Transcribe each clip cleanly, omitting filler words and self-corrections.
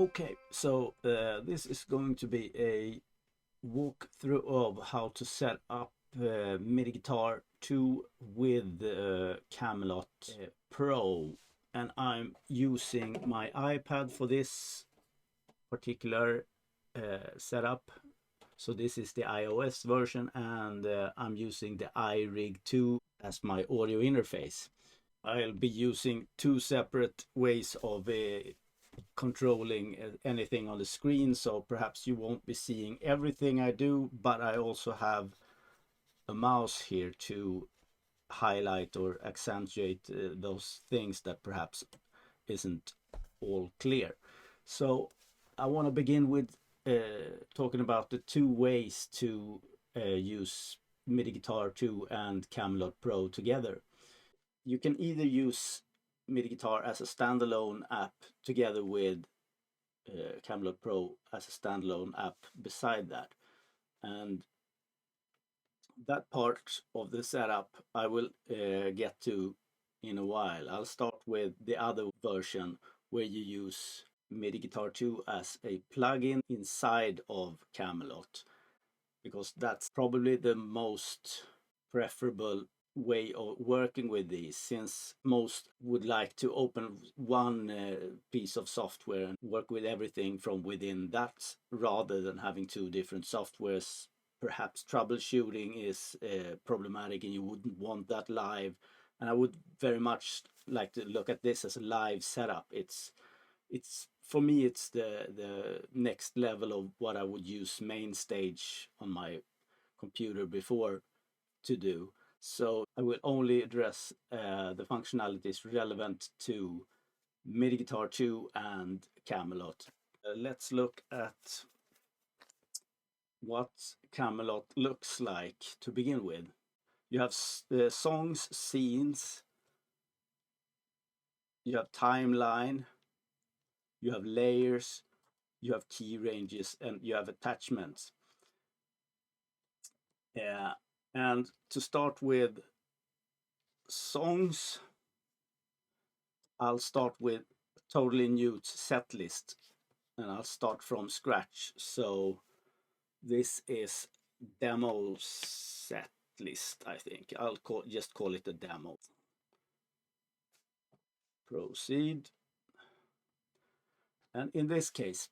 Okay, so this is going to be a walkthrough of how to set up MIDI Guitar 2 with Camelot Pro, and I'm using my iPad for this particular setup. So this is the iOS version, and I'm using the iRig2 as my audio interface. I'll be using two separate ways of controlling anything on the screen, so perhaps you won't be seeing everything I do, but I also have a mouse here to highlight or accentuate those things that perhaps isn't all clear. So I want to begin with talking about the two ways to use MIDI Guitar 2 and Camelot Pro together. You can either use MIDI Guitar as a standalone app together with Camelot Pro as a standalone app beside that, and that part of the setup I will get to in a while. I'll start with the other version where you use MIDI Guitar 2 as a plugin inside of Camelot, because that's probably the most preferable way of working with these, since most would like to open one piece of software and work with everything from within that rather than having two different softwares. Perhaps troubleshooting is problematic and you wouldn't want that live, and I would very much like to look at this as a live setup. It's for me, it's the next level of what I would use main stage on my computer before to do. So I will only address the functionalities relevant to MIDI Guitar 2 and Camelot. Let's look at what Camelot looks like to begin with. You have songs, scenes, you have timeline, you have layers, you have key ranges, and you have attachments. And to start with songs, I'll start with a totally new set list, and I'll start from scratch. So this is demo set list, I think. I'll just call it a demo. Proceed. And in this case,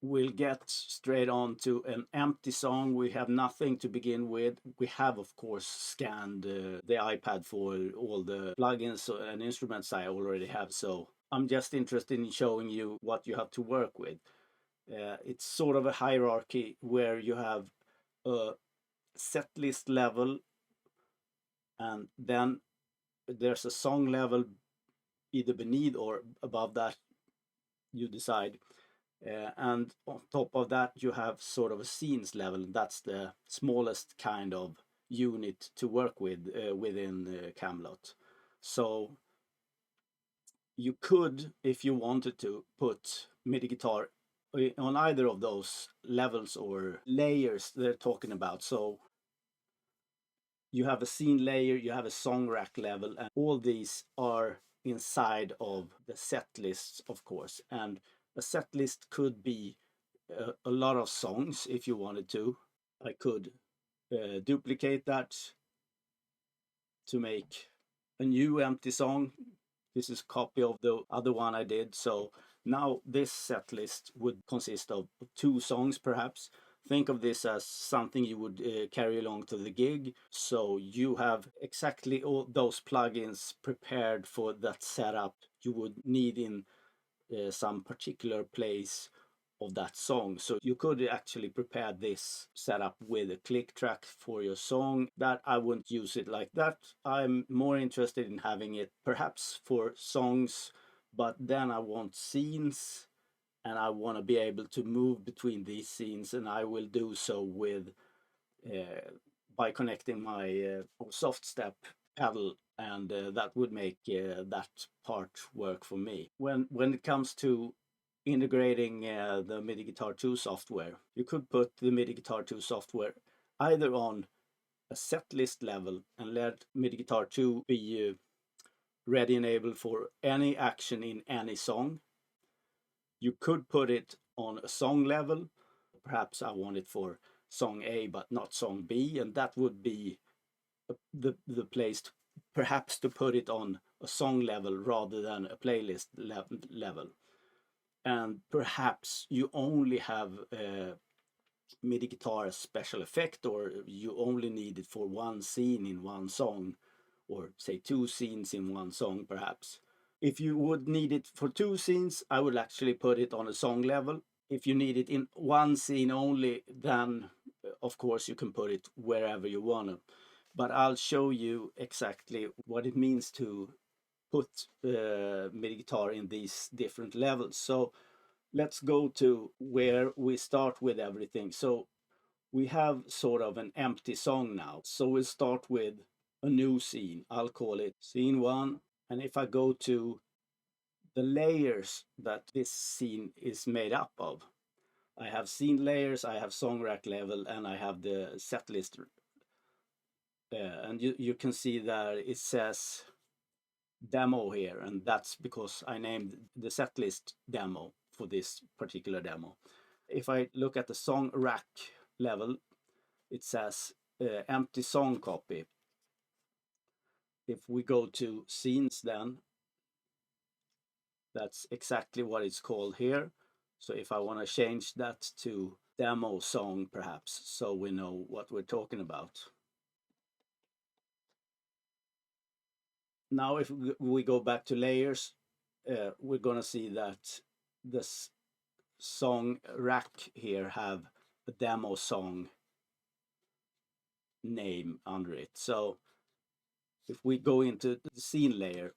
we'll get straight on to an empty song. We have nothing to begin with. We have, of course, scanned the iPad for all the plugins and instruments I already have. So I'm just interested in showing you what you have to work with. It's sort of a hierarchy where you have a set list level, and then there's a song level either beneath or above that, you decide. And on top of that, you have sort of a scenes level. That's the smallest kind of unit to work with within Camelot. So you could, if you wanted to, put MIDI guitar on either of those levels or layers they're talking about. So you have a scene layer, you have a song rack level, and all these are inside of the set lists, of course. And a set list could be a lot of songs if you wanted to. I could duplicate that to make a new empty song. This is a copy of the other one I did. So now this set list would consist of 2 songs perhaps. Think of this as something you would carry along to the gig. So you have exactly all those plugins prepared for that setup you would need in some particular place of that song. So you could actually prepare this setup with a click track for your song. That I wouldn't use it like that. I'm more interested in having it perhaps for songs, but then I want scenes and I want to be able to move between these scenes, and I will do so with by connecting my soft step pedal, and that would make that part work for me. When it comes to integrating the MIDI Guitar 2 software, you could put the MIDI Guitar 2 software either on a set list level and let MIDI Guitar 2 be ready and able for any action in any song, You could put it on a song level. Perhaps I want it for song A but not song B, and that would be the place to, perhaps to put it on a song level rather than a playlist level. And perhaps you only have MIDI guitar special effect, or you only need it for one scene in one song, or say two scenes in one song perhaps. If you would need it for two scenes, I would actually put it on a song level. If you need it in one scene only, then of course you can put it wherever you want to. But I'll show you exactly what it means to put MIDI guitar in these different levels. So let's go to where we start with everything. So we have sort of an empty song now. So we'll start with a new scene. I'll call it scene 1. And if I go to the layers that this scene is made up of, I have scene layers, I have song rack level, and I have the set list. And you can see that it says demo here, and that's because I named the set list demo for this particular demo. If I look at the song rack level, it says empty song copy. If we go to scenes, then that's exactly what it's called here. So if I want to change that to demo song perhaps, so we know what we're talking about. Now if we go back to layers, we're gonna see that this song rack here have a demo song name under it. So if we go into the scene layer,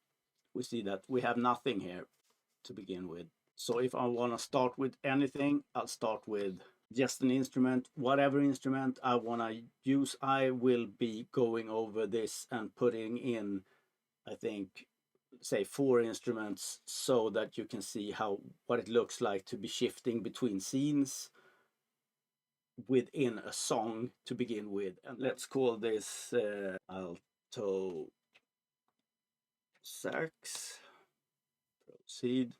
we see that we have nothing here to begin with. So if I want to start with anything, I'll start with just an instrument, whatever instrument I want to use. I will be going over this and putting in, I think, say 4 instruments, so that you can see what it looks like to be shifting between scenes within a song to begin with. And let's call this alto sax. Proceed.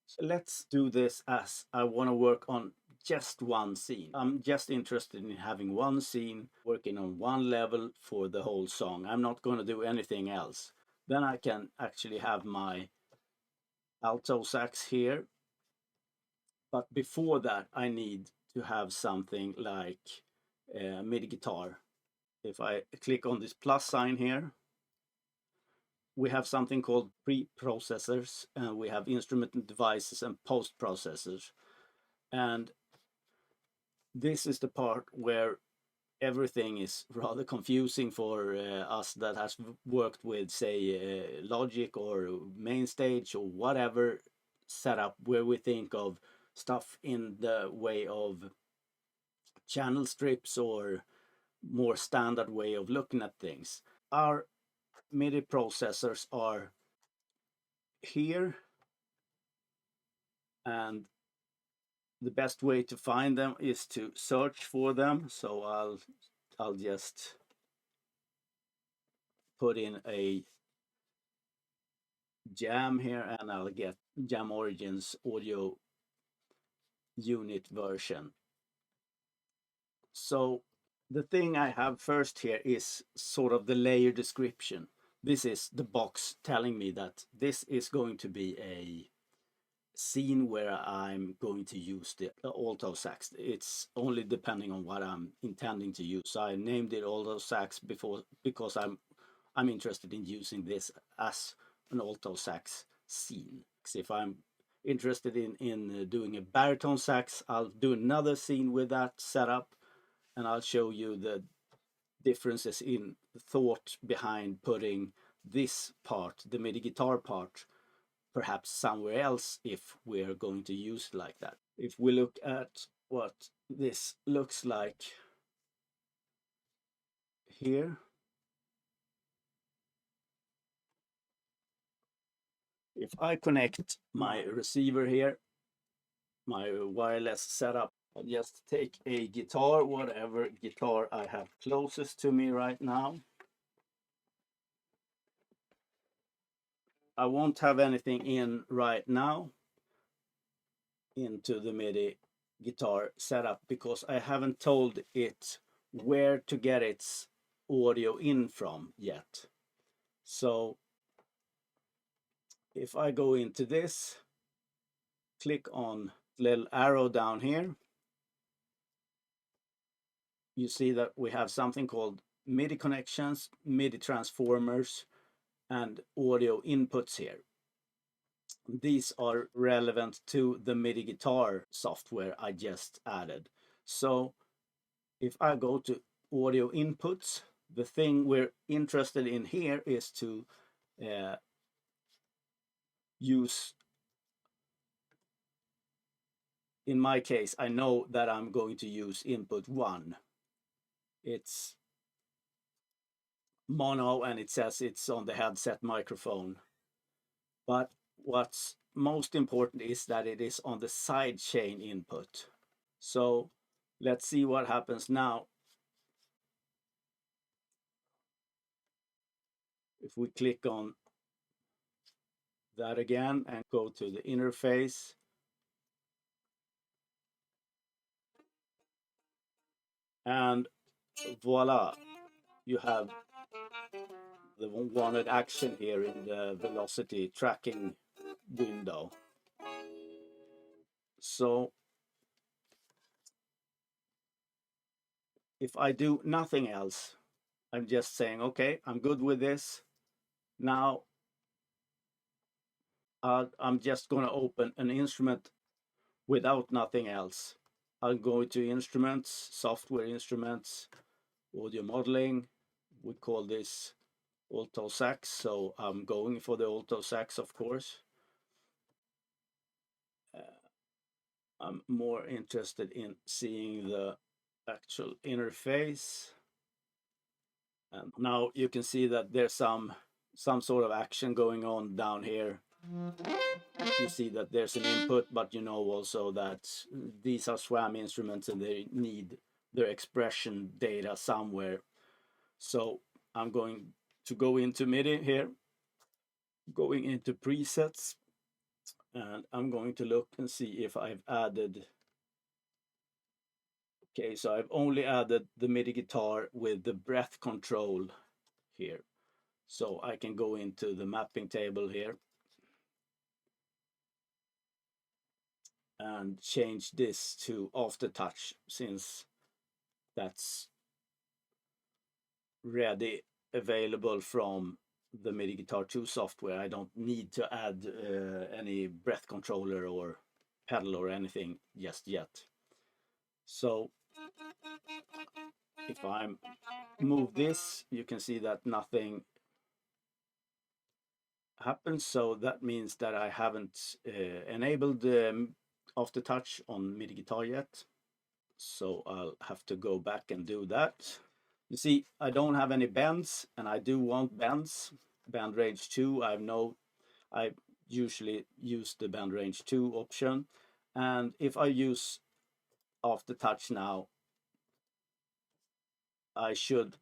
So let's do this as I want to work on just one scene. I'm just interested in having one scene, working on one level for the whole song. I'm not going to do anything else. Then I can actually have my alto sax here. But before that, I need to have something like MIDI guitar. If I click on this plus sign here, we have something called pre-processors, and we have instrument devices and post-processors. And this is the part where everything is rather confusing for us that has worked with, say, Logic or Mainstage or whatever setup, where we think of stuff in the way of channel strips or more standard way of looking at things. Our MIDI processors are here, and the best way to find them is to search for them. So I'll just put in a jam here, and I'll get Jam Origins audio unit version. So the thing I have first here is sort of the layer description. This is the box telling me that this is going to be a scene where I'm going to use the alto sax. It's only depending on what I'm intending to use. So I named it alto sax because I'm interested in using this as an alto sax scene. If I'm interested in doing a baritone sax, I'll do another scene with that setup, and I'll show you the differences in thought behind putting this part, the MIDI guitar part, perhaps somewhere else if we're going to use it like that. If we look at what this looks like here, if I connect my receiver here, my wireless setup, I'll just take a guitar, whatever guitar I have closest to me right now. I won't have anything in right now, into the MIDI guitar setup because I haven't told it where to get its audio in from yet. So if I go into this, click on the little arrow down here, you see that we have something called MIDI connections, MIDI transformers, and audio inputs here. These are relevant to the MIDI guitar software I just added. So if I go to audio inputs, the thing we're interested in here is to use, in my case, I know that I'm going to use input 1. It's mono and it says it's on the headset microphone. But what's most important is that it is on the sidechain input. So let's see what happens now. If we click on that again and go to the interface, and voila, you have the wanted action here in the velocity tracking window. So if I do nothing else, I'm just saying, okay, I'm good with this. Now I'm just going to open an instrument without nothing else. I'll go to instruments, software instruments, audio modeling. We call this alto sax, so I'm going for the alto sax, of course. I'm more interested in seeing the actual interface. And now you can see that there's some sort of action going on down here. You see that there's an input, but you know also that these are SWAM instruments and they need their expression data somewhere. So I'm going to go into MIDI here, going into presets, and I'm going to look and see if I've added. Okay, so I've only added the MIDI guitar with the breath control here. So I can go into the mapping table here and change this to aftertouch, since that's ready available from the MIDI Guitar2 software. I don't need to add any breath controller or pedal or anything just yet. So if I move this, you can see that nothing happens. So that means that I haven't enabled aftertouch on MIDI guitar yet. So I'll have to go back and do that. You see, I don't have any bends, and I do want bends. Band range 2, I usually use the band range 2 option. And if I use aftertouch now, I should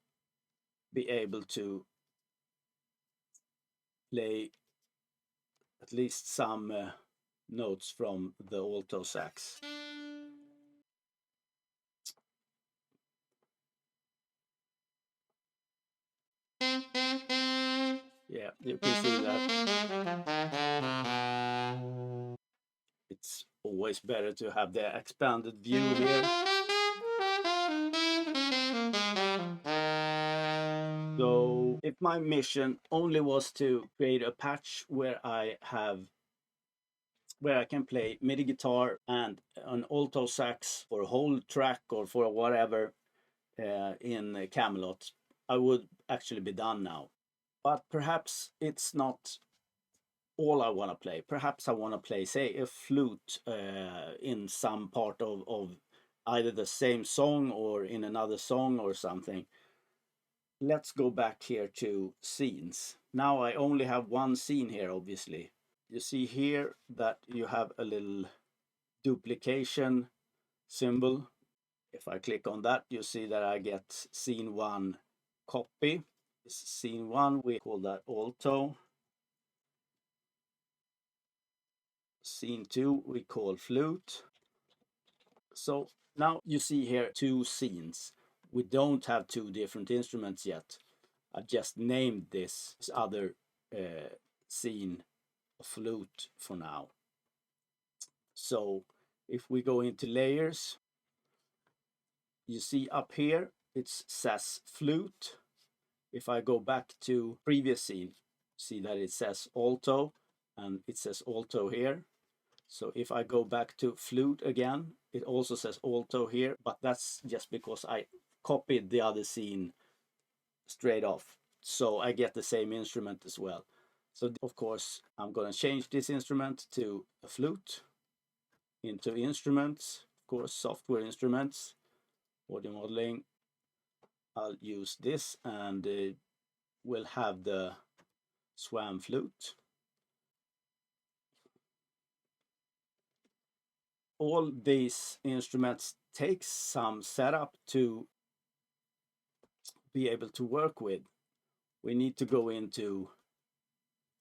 be able to play at least some notes from the alto sax. Yeah, you can see that. It's always better to have the expanded view here. So if my mission only was to create a patch where I can play MIDI guitar and an alto sax for a whole track or for whatever in Camelot, I would actually be done now. But perhaps it's not all I want to play. Perhaps I want to play, say, a flute in some part of either the same song or in another song or something. Let's go back here to scenes. Now I only have one scene here, obviously. You see here that you have a little duplication symbol. If I click on that, you see that I get scene 1 copy. Scene 1, we call that alto. Scene 2 we call flute. So now you see here two scenes. We don't have two different instruments yet. I just named this other scene flute for now. So if we go into layers, you see up here it says flute. If I go back to previous scene, see that it says alto, and it says alto here. So if I go back to flute again, it also says alto here, but that's just because I copied the other scene straight off. So I get the same instrument as well. So of course, I'm going to change this instrument to a flute, into instruments, of course, software instruments, audio modeling. I'll use this, and we'll have the swam flute. All these instruments take some setup to be able to work with. We need to go into,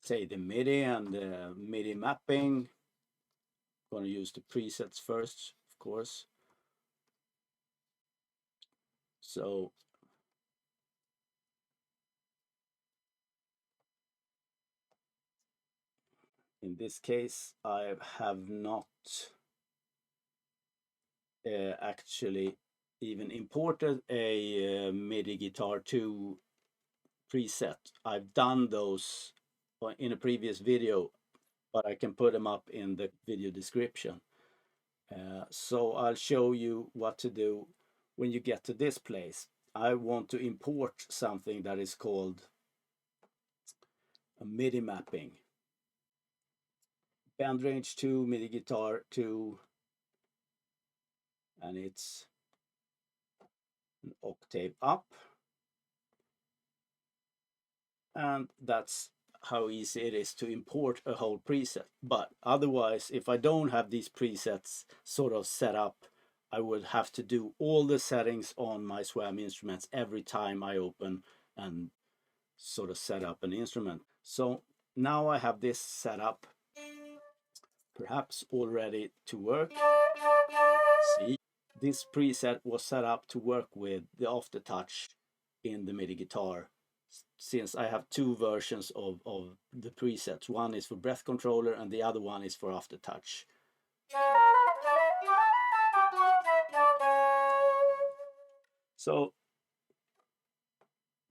say, the MIDI and the MIDI mapping. I'm going to use the presets first, of course. So in this case, I have not actually even imported a MIDI Guitar 2 preset. I've done those in a previous video, but I can put them up in the video description. So I'll show you what to do when you get to this place. I want to import something that is called a MIDI mapping. Band range 2, MIDI Guitar 2, and it's an octave up. And that's how easy it is to import a whole preset. But otherwise, if I don't have these presets sort of set up, I would have to do all the settings on my SWAM instruments every time I open and sort of set up an instrument. So now I have this set up, perhaps all ready to work. See, this preset was set up to work with the aftertouch in the MIDI guitar, since I have two versions of the presets. One is for breath controller and the other one is for aftertouch. So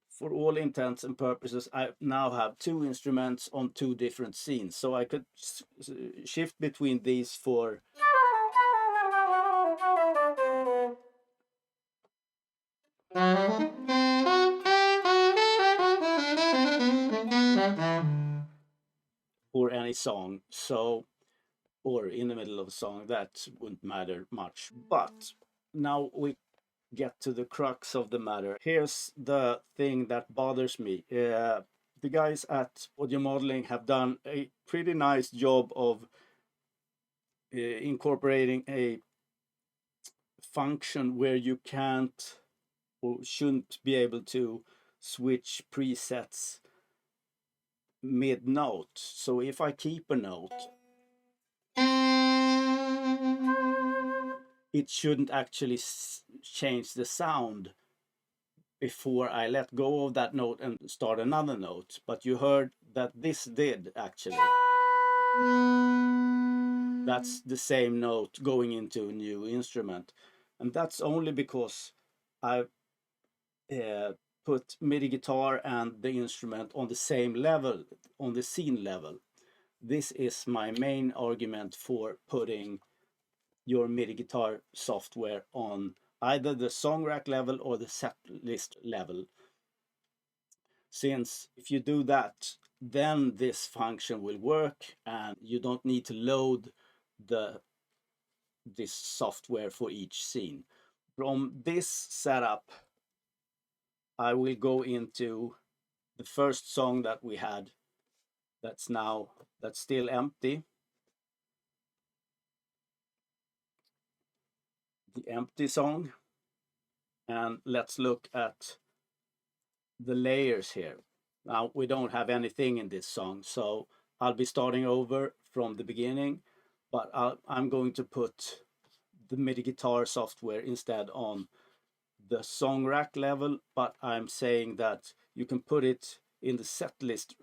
for all intents and purposes, I now have two instruments on two different scenes. So I could shift between these for or any song. So, or in the middle of a song, that wouldn't matter much. But now we get to the crux of the matter. Here's the thing that bothers me. The guys at Audio Modeling have done a pretty nice job of incorporating a function where you can't or shouldn't be able to switch presets mid-note. So if I keep a note, it shouldn't actually change the sound before I let go of that note and start another note. But you heard that this did actually. That's the same note going into a new instrument. And that's only because I've put MIDI guitar and the instrument on the same level, on the scene level. This is my main argument for putting your MIDI guitar software on either the song rack level or the SETLIST level. Since if you do that, then this function will work and you don't need to load this software for each scene. From this setup, I will go into the first song that we had that's still empty. The empty song. And let's look at the layers here. Now we don't have anything in this song, so I'll be starting over from the beginning. but I'm going to put the MIDI guitar software instead on the song rack level, but I'm saying that you can put it in the setlist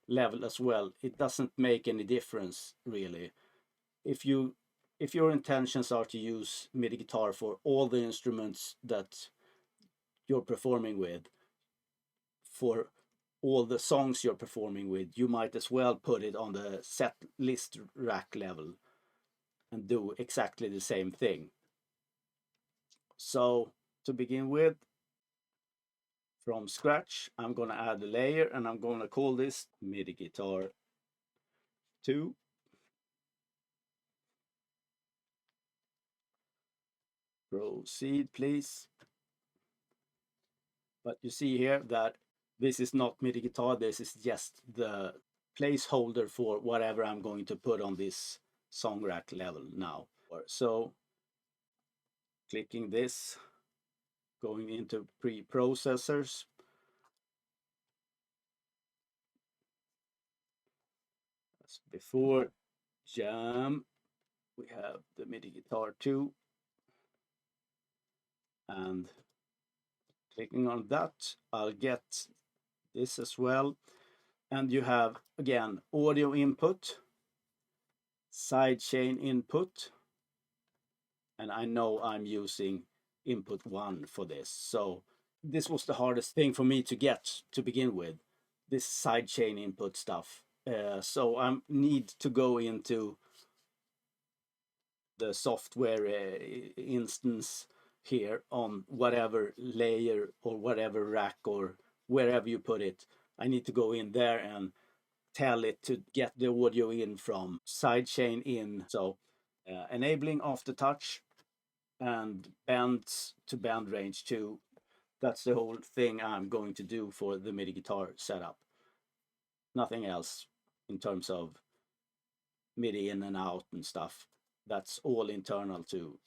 level as well. It doesn't make any difference really. If your intentions are to use MIDI guitar for all the instruments that you're performing with, for all the songs you're performing with, you might as well put it on the set list rack level and do exactly the same thing. So to begin with, from scratch, I'm going to add a layer and I'm going to call this MIDI Guitar 2. Proceed, please. But you see here that this is not MIDI guitar, this is just the placeholder for whatever I'm going to put on this song rack level now. So clicking this, going into preprocessors. As before, jam, we have the MIDI Guitar 2, and clicking on that, I'll get this as well. And you have, again, audio input, sidechain input, and I know I'm using input 1 for this. So this was the hardest thing for me to get to begin with, this sidechain input stuff. So I need to go into the software instance here on whatever layer or whatever rack or wherever you put it. I need to go in there and tell it to get the audio in from sidechain in. So enabling aftertouch and bends to bend range 2. That's the whole thing I'm going to do for the MIDI guitar setup. Nothing else in terms of MIDI in and out and stuff. That's all internal to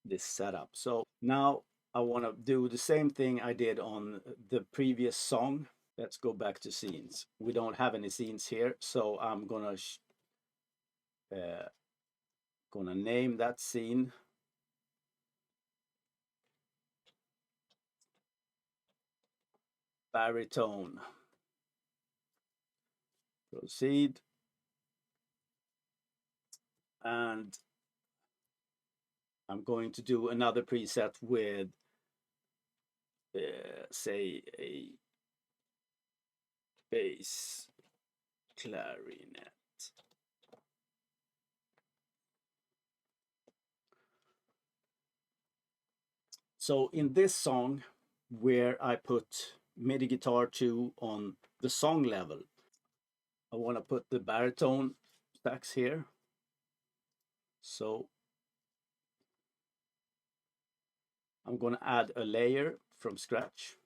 this setup. So now I want to do the same thing I did on the previous song. Let's go back to scenes. We don't have any scenes here, so I'm gonna name that scene baritone. Proceed. And I'm going to do another preset with say a bass clarinet. So in this song, where I put MIDI Guitar 2 on the song level, I want to put the baritone sax here. So I'm going to add a layer from scratch.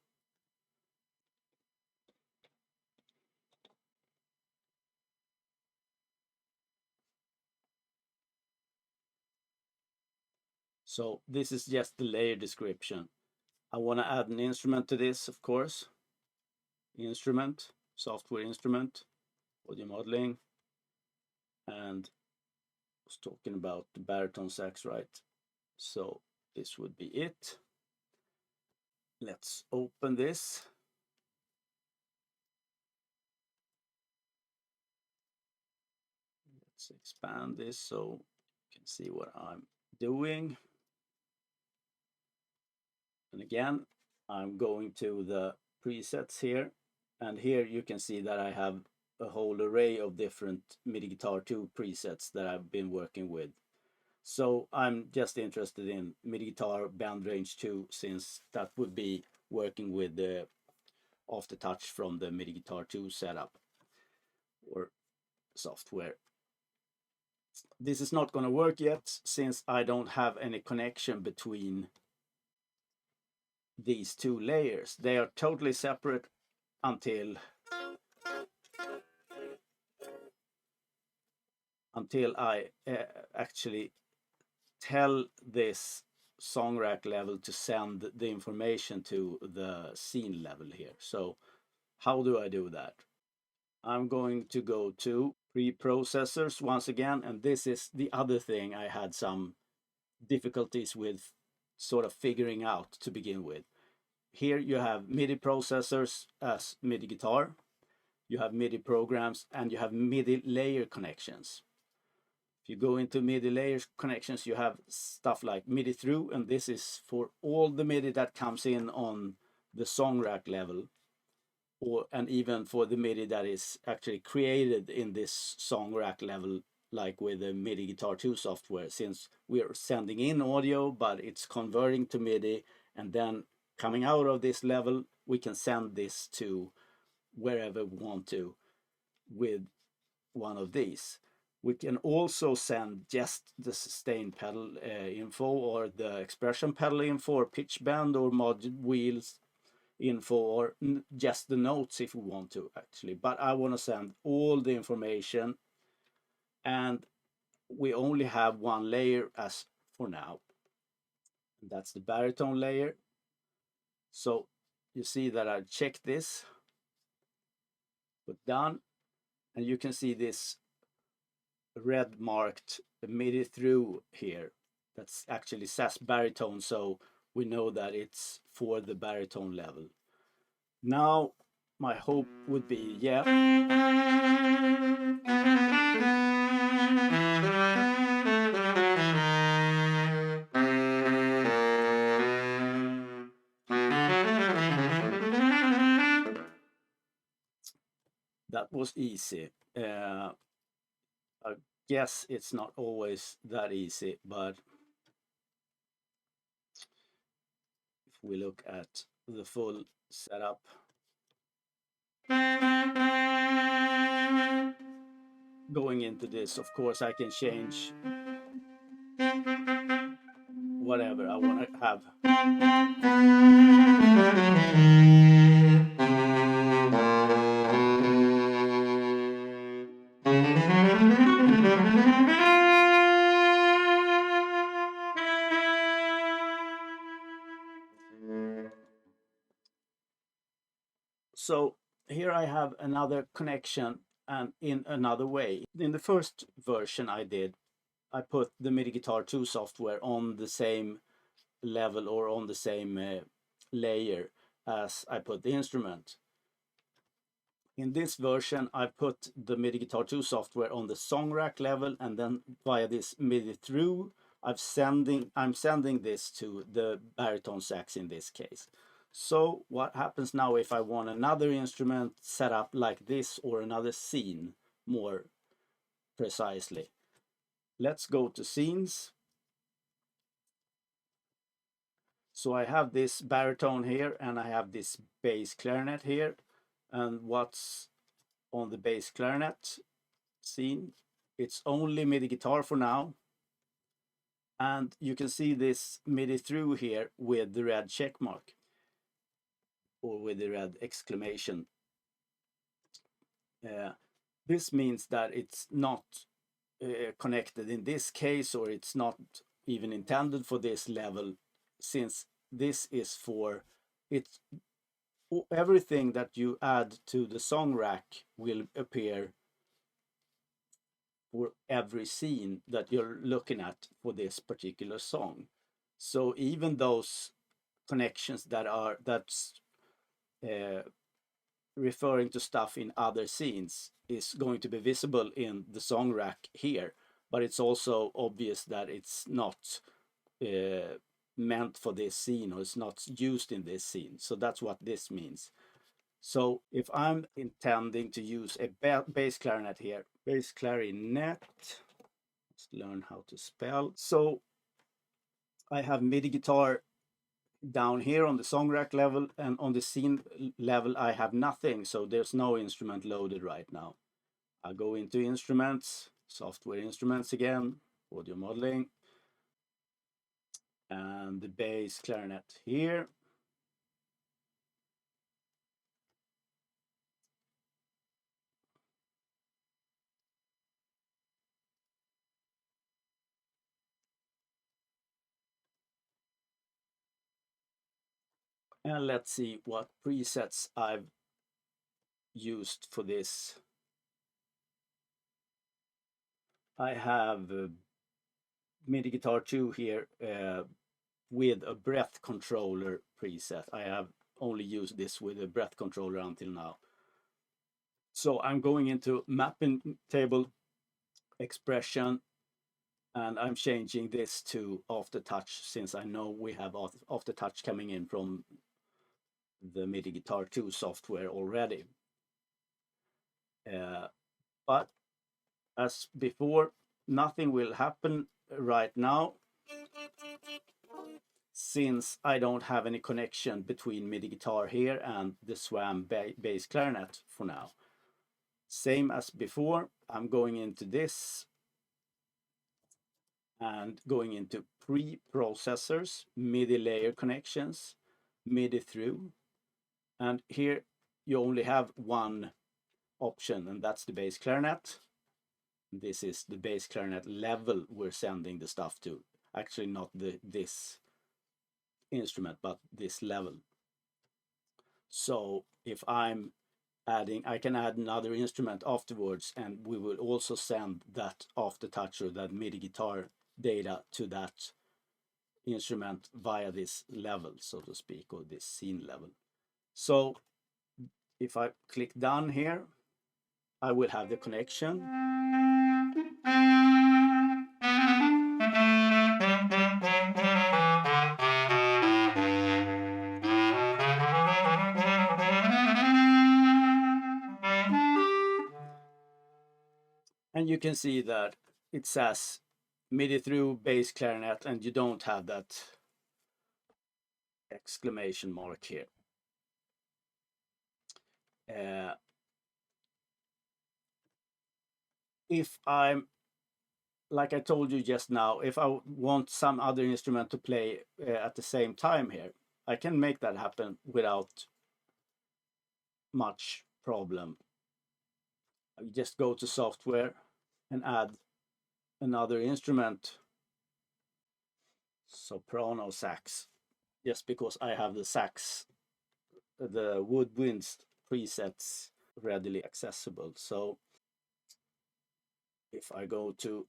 So this is just the layer description. I want to add an instrument to this, of course. Instrument, software instrument, audio modeling, and I was talking about the baritone sax, right? So this would be it. Let's open this. Let's expand this so you can see what I'm doing. And again, I'm going to the presets here, and here you can see that I have a whole array of different MIDI Guitar 2 presets that I've been working with. So I'm just interested in MIDI Guitar band range 2, since that would be working with the aftertouch from the MIDI Guitar 2 setup or software. This is not going to work yet, since I don't have any connection between these two layers. They are totally separate until I actually tell this song rack level to send the information to the scene level here. So how do I do that? I'm going to go to preprocessors once again, and this is the other thing I had some difficulties with sort of figuring out to begin with. Here you have MIDI processors as MIDI guitar, you have MIDI programs, and you have MIDI layer connections. If you go into MIDI layer connections, you have stuff like MIDI through, and this is for all the MIDI that comes in on the song rack level, and even for the MIDI that is actually created in this song rack level, like with the MIDI Guitar2 software, since we are sending in audio, but it's converting to MIDI, and then coming out of this level, we can send this to wherever we want to with one of these. We can also send just the sustain pedal info, or the expression pedal info, or pitch bend, or mod wheels info, or just the notes if we want to actually. But I want to send all the information, and we only have one layer as for now. That's the baritone layer. So you see that I checked this, put done, and you can see this red marked MIDI through here. That's actually says baritone, so we know that it's for the baritone level. Now my hope would be, yeah, that was easy. I guess it's not always that easy, but if we look at the full setup, going into this, of course, I can change whatever I want to have. So here I have another connection, and in another way. In the first version I did, I put the MIDI Guitar2 software on the same level, or on the same layer as I put the instrument. In this version, I put the MIDI Guitar2 software on the song rack level, and then via this MIDI through, I'm sending this to the baritone sax in this case. So what happens now if I want another instrument set up like this, or another scene more precisely? Let's go to scenes. So I have this baritone here, and I have this bass clarinet here, and what's on the bass clarinet scene? It's only MIDI guitar for now, and you can see this MIDI through here with the red check mark, or with the red exclamation. This means that it's not connected in this case, or it's not even intended for this level, since this is for it. Everything that you add to the song rack will appear for every scene that you're looking at for this particular song. So even those connections that's referring to stuff in other scenes is going to be visible in the song rack here, but it's also obvious that it's not meant for this scene, or it's not used in this scene. So that's what this means. So if I'm intending to use a bass clarinet here, bass clarinet, let's learn how to spell. So I have MIDI guitar down here on the song rack level, and on the scene level I have nothing, so there's no instrument loaded right now. I go into instruments, software instruments again, audio modeling, and the bass clarinet here. And let's see what presets I've used for this. I have MIDI Guitar 2 here with a breath controller preset. I have only used this with a breath controller until now. So I'm going into mapping table expression, and I'm changing this to aftertouch, since I know we have aftertouch coming in from the MIDI Guitar 2 software already. But as before, nothing will happen right now, since I don't have any connection between MIDI guitar here and the SWAM bass clarinet for now. Same as before, I'm going into this and going into pre-processors, MIDI layer connections, MIDI through, and here you only have one option, and that's the bass clarinet. This is the bass clarinet level we're sending the stuff to. Actually not this instrument, but this level. So if I'm adding, I can add another instrument afterwards, and we will also send that aftertouch or that MIDI guitar data to that instrument via this level, so to speak, or this scene level. So if I click done here, I will have the connection. And you can see that it says MIDI through bass clarinet, and you don't have that exclamation mark here. If I'm, like I told you just now, if I want some other instrument to play at the same time here, I can make that happen without much problem. I just go to software and add another instrument, soprano sax, just because I have the sax, the woodwinds presets readily accessible. So if I go to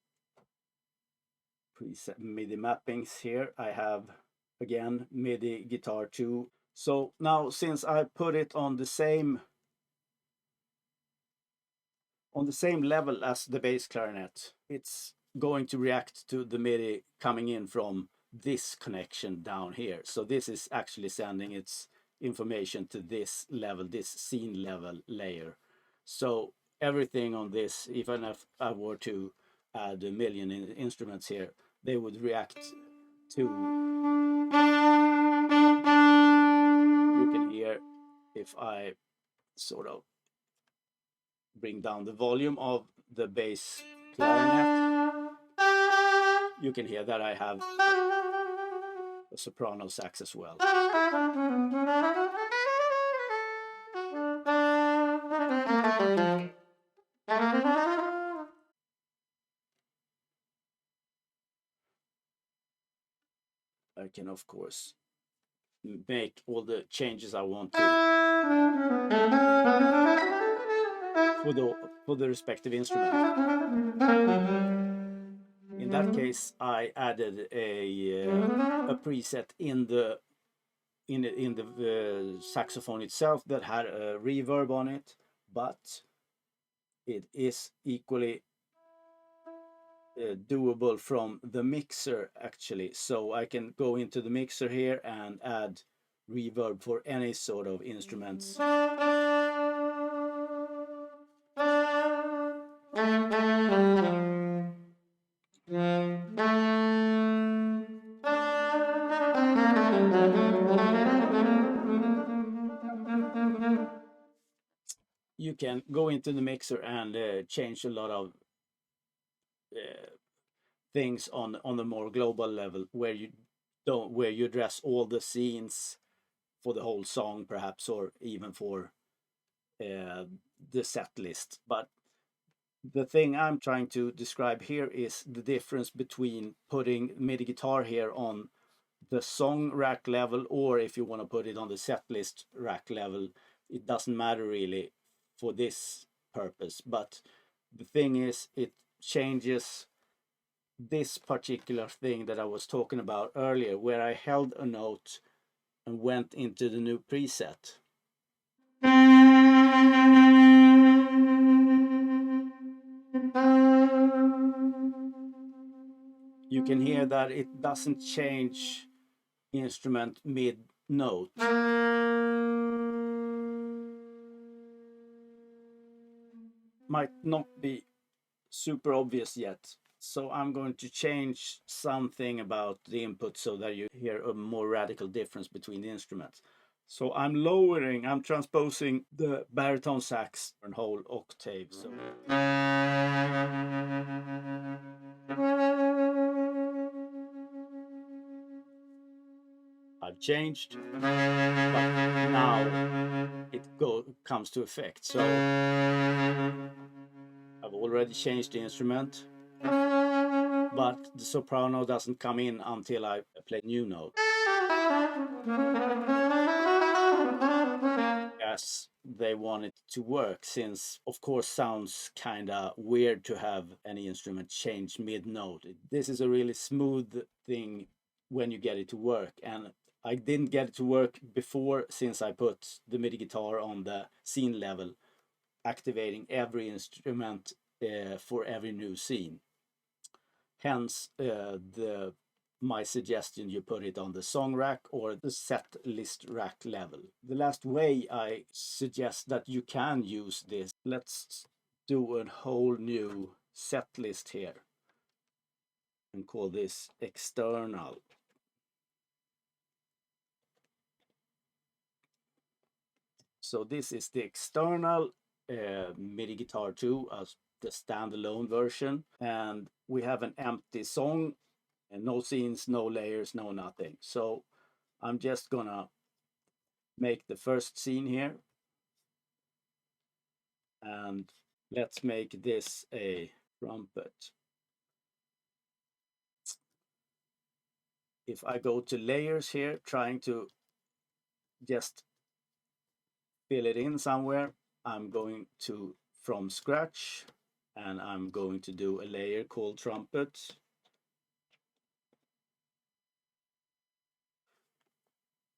preset MIDI mappings here, I have again MIDI Guitar 2. So now, since I put it on the same level as the bass clarinet, it's going to react to the MIDI coming in from this connection down here. So this is actually sending its information to this level, this scene level layer. So everything on this, even if I were to add a million instruments here, they would react to. You can hear, if I sort of bring down the volume of the bass clarinet, you can hear that I have a soprano sax as well. I can of course make all the changes I want to for the respective instrument. In that case, I added a preset in the saxophone itself that had a reverb on it, but it is equally doable from the mixer actually. So I can go into the mixer here and add reverb for any sort of instruments. You can go into the mixer and change a lot of things on the more global level, where you address all the scenes for the whole song, perhaps, or even for the set list. But the thing I'm trying to describe here is the difference between putting MIDI guitar here on the song rack level, or if you want to put it on the set list rack level. It doesn't matter really for this purpose, but the thing is, changes this particular thing that I was talking about earlier, where I held a note and went into the new preset. You can hear that it doesn't change instrument mid note. Might not be super obvious yet, so I'm going to change something about the input so that you hear a more radical difference between the instruments. So I'm transposing the baritone sax and whole octave. So I've changed, but now it comes to effect. So I've already changed the instrument, but the soprano doesn't come in until I play new note. As they want it to work, since of course sounds kinda weird to have any instrument change mid note. This is a really smooth thing when you get it to work, and I didn't get it to work before, since I put the MIDI guitar on the scene level, activating every instrument for every new scene. Hence my suggestion, you put it on the song rack or the set list rack level. The last way I suggest that you can use this, let's do a whole new set list here and call this external. So this is the external MIDI Guitar 2 as the standalone version, and we have an empty song and no scenes, no layers, no nothing. So I'm just gonna make the first scene here, and let's make this a trumpet. If I go to layers here, trying to just fill it in somewhere, I'm going to from scratch, and I'm going to do a layer called trumpet.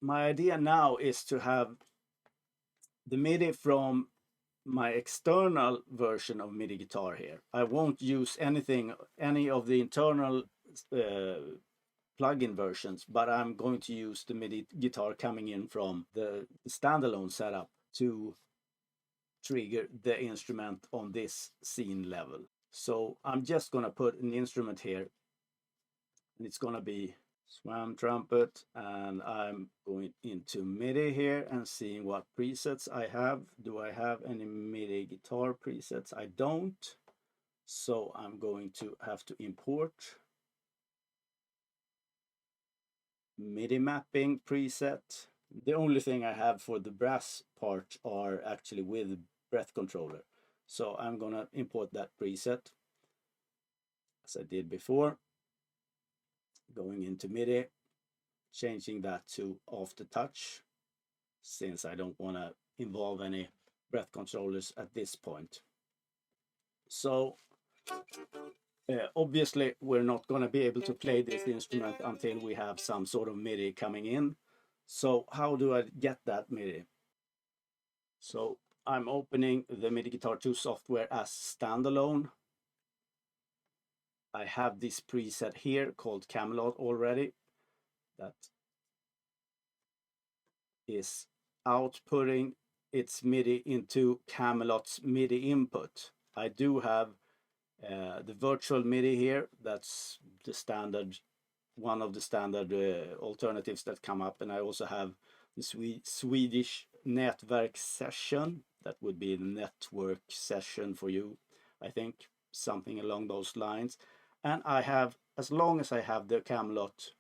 My idea now is to have the MIDI from my external version of MIDI guitar here. I won't use any of the internal plugin versions, but I'm going to use the MIDI guitar coming in from the standalone setup to trigger the instrument on this scene level. So I'm just gonna put an instrument here, and it's gonna be swam trumpet, and I'm going into MIDI here and seeing what presets I have. Do I have any MIDI guitar presets? I don't. So I'm going to have to import MIDI mapping preset. The only thing I have for the brass part are actually with breath controller. So I'm gonna import that preset as I did before. Going into MIDI, changing that to after touch, since I don't want to involve any breath controllers at this point. So obviously we're not going to be able to play this instrument until we have some sort of MIDI coming in. So how do I get that MIDI? So I'm opening the MIDI Guitar 2 software as standalone. I have this preset here called Camelot already, that is outputting its MIDI into Camelot's MIDI input. I do have the virtual MIDI here. That's the standard, one of the standard alternatives that come up, and I also have the Swedish Nätverk session. That would be the network session for you, I think, something along those lines. And I have, as long as I have the Camelot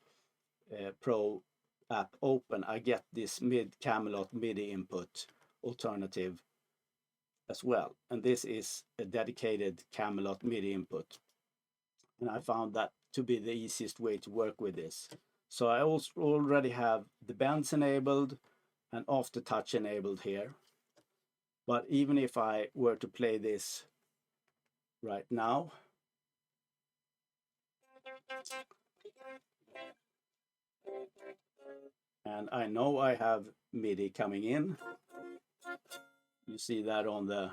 Pro app open, I get this Camelot MIDI input alternative as well. And this is a dedicated Camelot MIDI input. And I found that to be the easiest way to work with this. So I also already have the bends enabled and after touch enabled here. But even if I were to play this right now, And I know I have MIDI coming in. You see that on the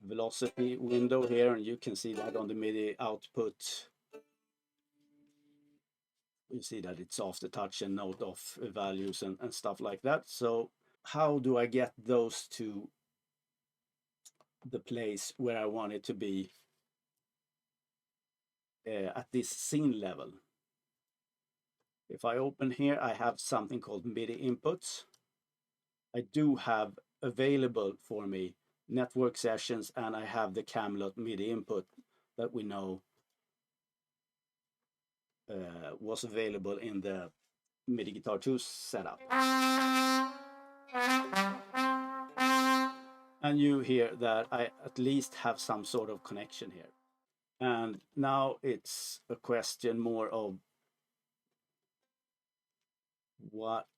velocity window here, and you can see that on the MIDI output. You see that it's off the touch and note off values and stuff like that. So how do I get those to the place where I want it to be at this scene level? If I open here, I have something called MIDI inputs. I do have available for me network sessions, and I have the Camelot MIDI input that we know was available in the MIDI Guitar 2 setup. And you hear that I at least have some sort of connection here. And now it's a question more of what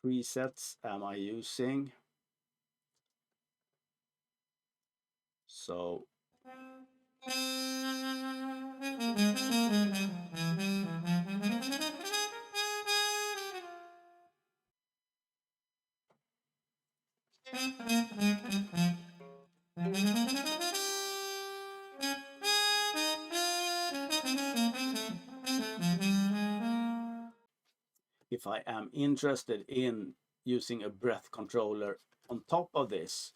presets am I using. So if I am interested in using a breath controller on top of this,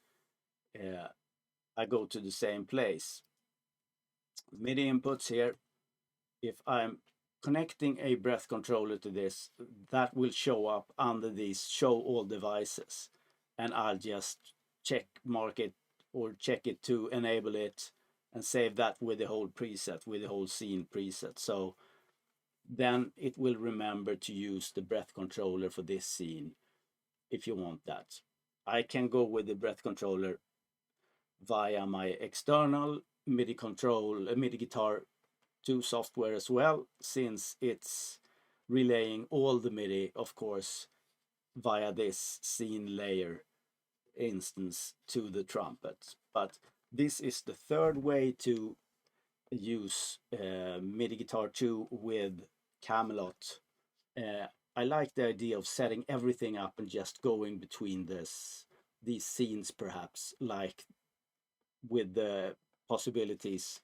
I go to the same place. MIDI inputs here. If I'm connecting a breath controller to this, that will show up under these show all devices, and I'll just mark it or check it to enable it and save that with the whole preset, with the whole scene preset. So then it will remember to use the breath controller for this scene if you want that. I can go with the breath controller via my external MIDI MIDI Guitar 2 software as well, since it's relaying all the MIDI, of course, via this scene layer instance to the trumpet. But this is the third way to use MIDI Guitar 2 with Camelot. I like the idea of setting everything up and just going between these scenes, perhaps, like with the possibilities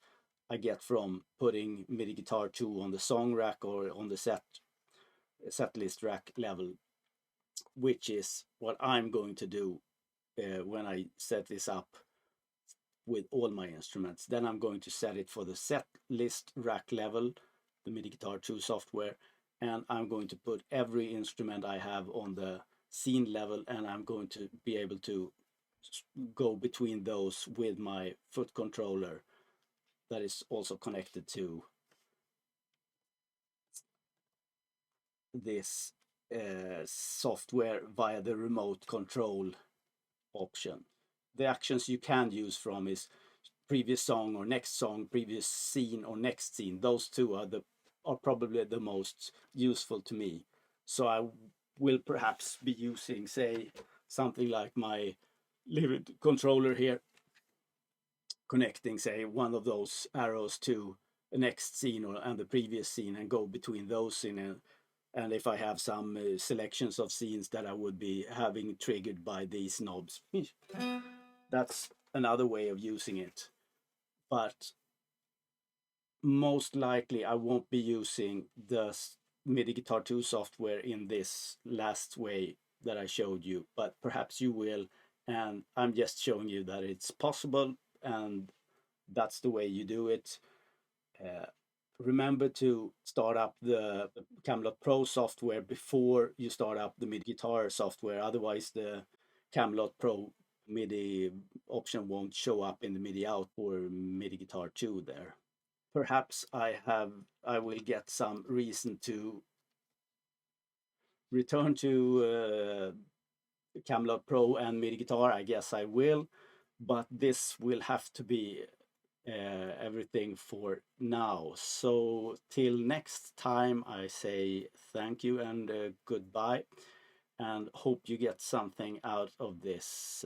I get from putting MIDI Guitar 2 on the song rack or on the setlist rack level, which is what I'm going to do when I set this up with all my instruments. Then I'm going to set it for the setlist rack level, the MIDI Guitar 2 software, and I'm going to put every instrument I have on the scene level, and I'm going to be able to go between those with my foot controller that is also connected to this software via the remote control option. The actions you can use from is previous song or next song, previous scene or next scene. Those two are probably the most useful to me. So I will perhaps be using, say, something like my Livid controller here, connecting, say, one of those arrows to the next scene and the previous scene, and go between those and if I have some selections of scenes that I would be having triggered by these knobs, that's another way of using it. But most likely I won't be using the MIDI Guitar 2 software in this last way that I showed you, but perhaps you will, and I'm just showing you that it's possible, and that's the way you do it. Remember to start up the Camelot Pro software before you start up the MIDI Guitar software, otherwise the Camelot Pro MIDI option won't show up in the MIDI out or MIDI Guitar 2 there. Perhaps I will get some reason to return to Camelot Pro and MIDI Guitar. I guess I will, but this will have to be everything for now. So till next time, I say thank you and goodbye, and hope you get something out of this